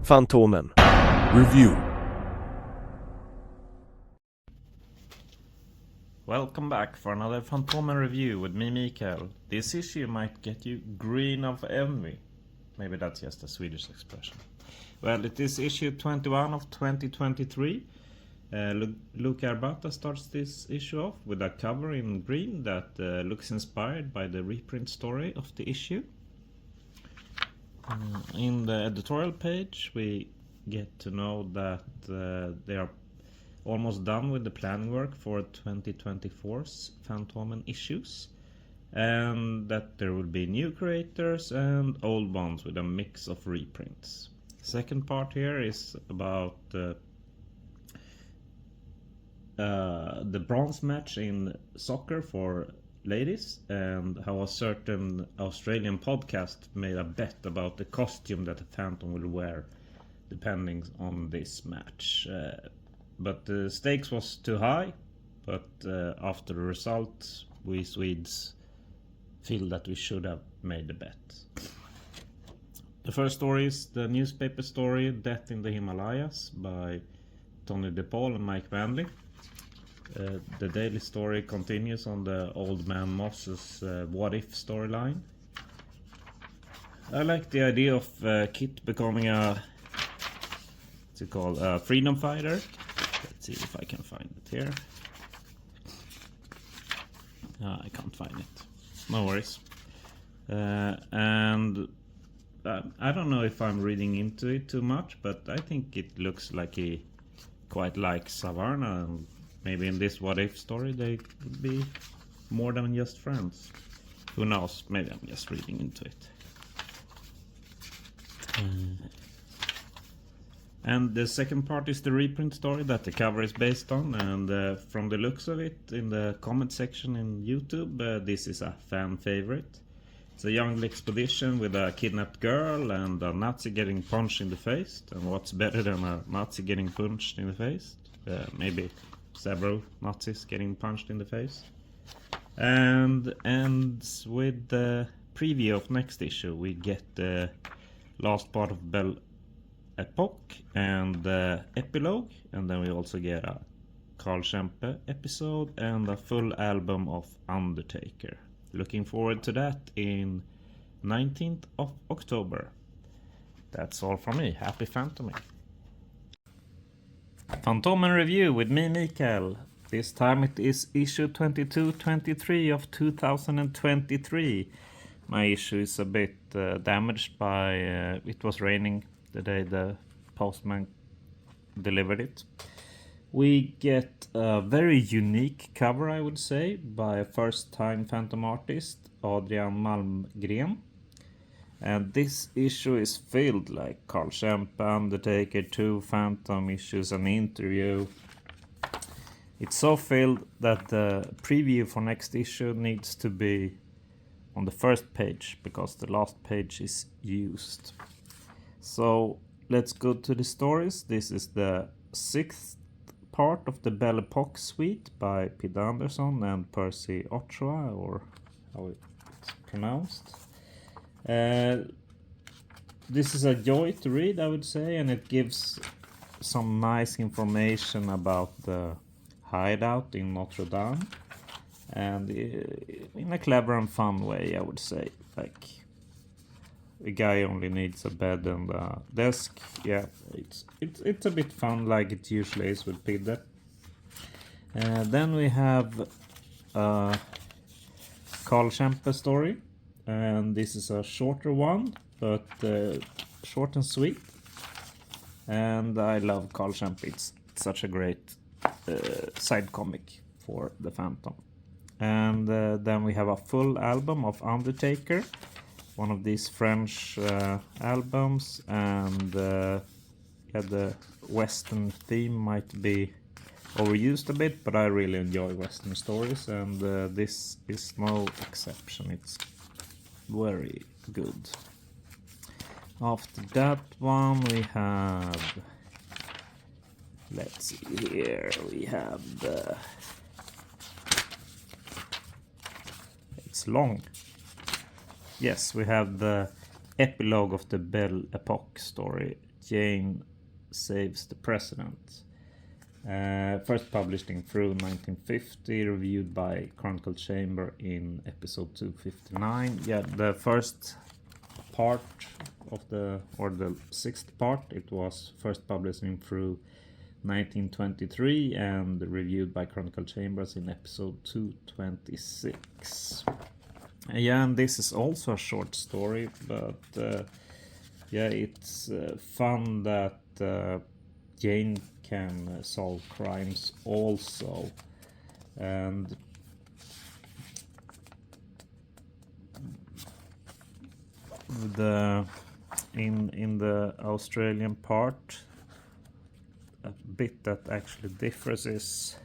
Fantomen. Review. Welcome back for another Fantomen review with me, Mikael. This issue might get you green of envy. Maybe that's just a Swedish expression. Well, it is issue 21 of 2023. Luca Erbatta starts this issue off with a cover in green that looks inspired by the reprint story of the issue. In the editorial page, we get to know that they are almost done with the planning work for 2024's Fantomen issues, and that there will be new creators and old ones with a mix of reprints. Second part here is about the bronze match in soccer for ladies, and how a certain Australian podcast made a bet about the costume that the Phantom will wear depending on this match. But the stakes was too high, but after the result we Swedes feel that we should have made the bet. The first story is the newspaper story Death in the Himalayas by DePaul and Mike Manley. The daily story continues on the Old Man Moss's What If storyline. I like the idea of Kit becoming a freedom fighter. Let's see if I can find it here. I can't find it. No worries. And I don't know if I'm reading into it too much, but I think it looks like he quite likes Savannah, and maybe in this What If story they could be more than just friends. Who knows? Maybe I'm just reading into it. And the second part is the reprint story that the cover is based on, and from the looks of it in the comment section in YouTube, this is a fan favorite. It's a young expedition with a kidnapped girl and a Nazi getting punched in the face. And what's better than a Nazi getting punched in the face? Maybe several Nazis getting punched in the face. And ends with the preview of next issue. We get the last part of Belle epoque and the epilogue, and then we also get a Chronicle Chamber episode and a full album of Undertaker. Looking forward to that in 19th of October. That's all from me. Happy Fantoming. Fantomen review with me, Mikael. This time it is issue 22-23 of 2023. My issue is a bit damaged by it was raining the day the postman delivered it. We get a very unique cover, I would say, by a first-time Phantom artist, Adrian Malmgren. And this issue is filled like Chronicle Chamber, Undertaker, 2 Phantom issues, an interview. It's so filled that the preview for next issue needs to be on the first page, because the last page is used. So let's go to the stories. This is the 6th part of the Belle epoque suite by Pidde Andersson and Percy Ochoa, or how it's pronounced. This is a joy to read, I would say, and it gives some nice information about the hideout in Notre, and in a clever and fun way, I would say. Like, a guy only needs a bed and a desk. Yeah, it's a bit fun, like it usually is with Pidde. Then we have a Chronicle Chamber story, and this is a shorter one, but short and sweet. And I love Chronicle Chamber. It's such a great side comic for the Phantom. And then we have a full album of Undertaker, one of these French albums, and the Western theme might be overused a bit, but I really enjoy Western stories, and this is no exception. It's very good. After that one we have, let's see here, we have the, it's long. Yes, we have the epilogue of the Belle epoque story Jane Saves the President. First published in Through 1950, reviewed by Chronicle Chamber in episode 259. Yeah, the first part of the sixth part, it was first published in Through 1923 and reviewed by Chronicle Chambers in episode 226. Yeah, and this is also a short story, but yeah, it's fun that Jane can solve crimes also, and in the Australian part, a bit that actually differs is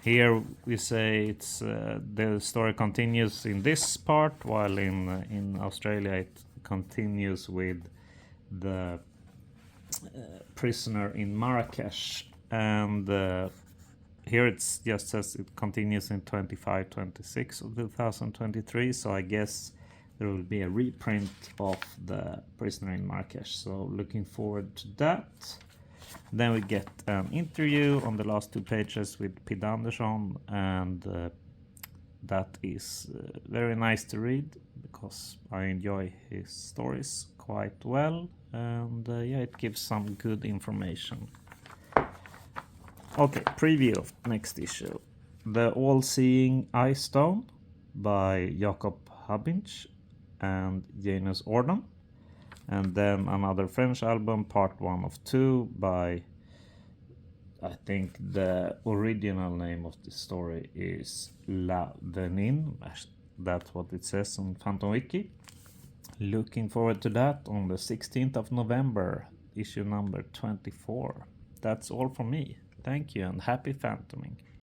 here we say it's the story continues in this part, while in Australia it continues with the prisoner in Marrakesh, and here it's just says it continues in 25-26 of 2023, so I guess there will be a reprint of the prisoner in Marrakesh, so looking forward to that. Then we get an interview on the last 2 pages with Pidde Andersson, and that is very nice to read because I enjoy his stories quite well, and yeah, it gives some good information. Okay, preview of next issue. The All-Seeing Eye Stone by Jacob Habinch and Janus Ordon. And then another French album, part 1 of 2 by, I think the original name of the story is Leppänen. That's what it says on Phantom Wiki. Looking forward to that on the 16th of November, issue number 24. That's all from me. Thank you and happy phantoming.